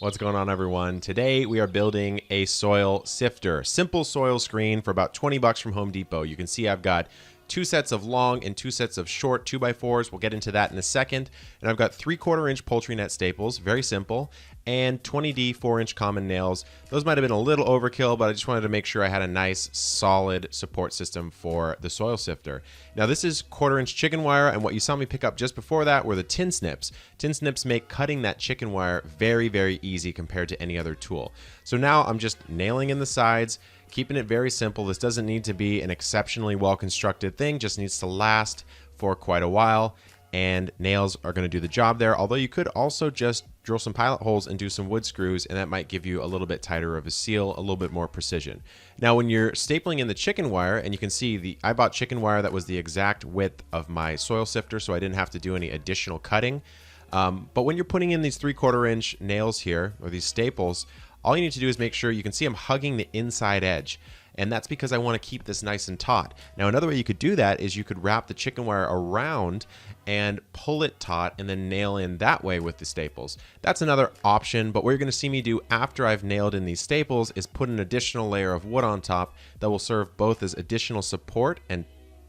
What's going on, everyone? Today we are building a soil sifter. Simple soil screen for about 20 bucks from Home Depot. You can see I've got 2 sets of long and 2 sets of short 2x4s. We'll get into that in a second. And I've got 3/4 inch poultry net staples, very simple, and 20D 4-inch common nails. Those might have been a little overkill, but I just wanted to make sure I had a nice solid support system for the soil sifter. Now this is 1/4 inch chicken wire, and what you saw me pick up just before that were the tin snips. Tin snips make cutting that chicken wire very, very easy compared to any other tool. So now I'm just nailing in the sides, keeping it very simple. This doesn't need to be an exceptionally well constructed thing, just needs to last for quite a while, and nails are going to do the job there. Although you could also just drill some pilot holes and do some wood screws, and that might give you a little bit tighter of a seal, a little bit more precision. Now when you're stapling in the chicken wire, and you can see I bought chicken wire that was the exact width of my soil sifter, so I didn't have to do any additional cutting. But when you're putting in these 3/4 inch nails here, or these staples, all you need to do is make sure you can see I'm hugging the inside edge. And that's because I want to keep this nice and taut. Now another way you could do that is you could wrap the chicken wire around and pull it taut and then nail in that way with the staples. That's another option, but what you're going to see me do after I've nailed in these staples is put an additional layer of wood on top that will serve both as additional support and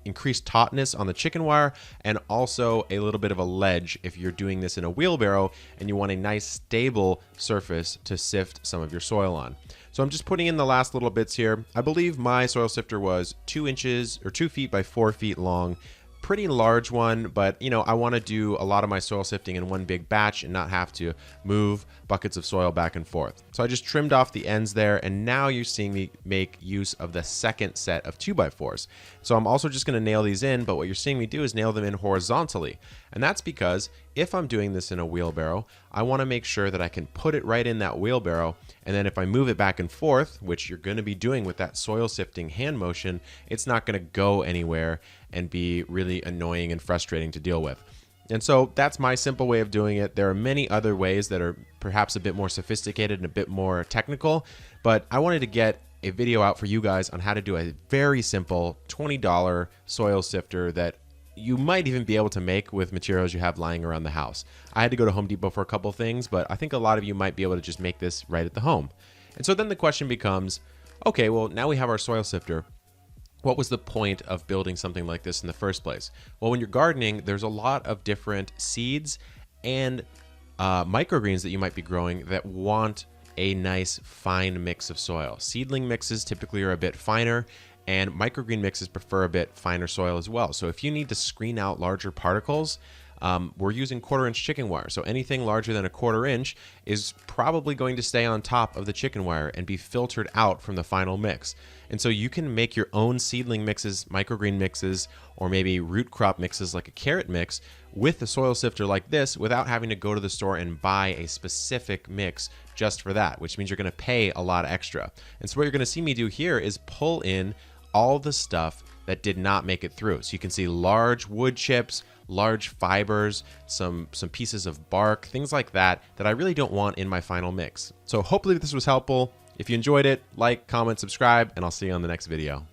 increased tautness on the chicken wire, and also a little bit of a ledge if you're doing this in a wheelbarrow and you want a nice stable surface to sift some of your soil on. So I'm just putting in the last little bits here. I believe my soil sifter was 2 inches or 2 feet by 4 feet long. Pretty large one, but you know, I want to do a lot of my soil sifting in one big batch and not have to move buckets of soil back and forth. So I just trimmed off the ends there, and now you're seeing me make use of the second set of 2x4s. So I'm also just going to nail these in, but what you're seeing me do is nail them in horizontally. And that's because if I'm doing this in a wheelbarrow, I want to make sure that I can put it right in that wheelbarrow, and then if I move it back and forth, which you're going to be doing with that soil sifting hand motion, it's not going to go anywhere and be really annoying and frustrating to deal with. And so that's my simple way of doing it. There are many other ways that are perhaps a bit more sophisticated and a bit more technical, but I wanted to get a video out for you guys on how to do a very simple $20 soil sifter that you might even be able to make with materials you have lying around the house. I had to go to Home Depot for a couple things, but I think a lot of you might be able to just make this right at the home. And so then the question becomes, okay, well, now we have our soil sifter. What was the point of building something like this in the first place? Well, when you're gardening, there's a lot of different seeds and microgreens that you might be growing that want a nice fine mix of soil. Seedling mixes typically are a bit finer, and microgreen mixes prefer a bit finer soil as well. So if you need to screen out larger particles, we're using 1/4 inch chicken wire. So anything larger than a 1/4 inch is probably going to stay on top of the chicken wire and be filtered out from the final mix. And so you can make your own seedling mixes, microgreen mixes, or maybe root crop mixes like a carrot mix with a soil sifter like this without having to go to the store and buy a specific mix just for that, which means you're going to pay a lot extra. And so what you're going to see me do here is pull in all the stuff that did not make it through. So you can see large wood chips, large fibers, some pieces of bark, things like that I really don't want in my final mix. So hopefully this was helpful. If you enjoyed it, like, comment, subscribe, and I'll see you on the next video.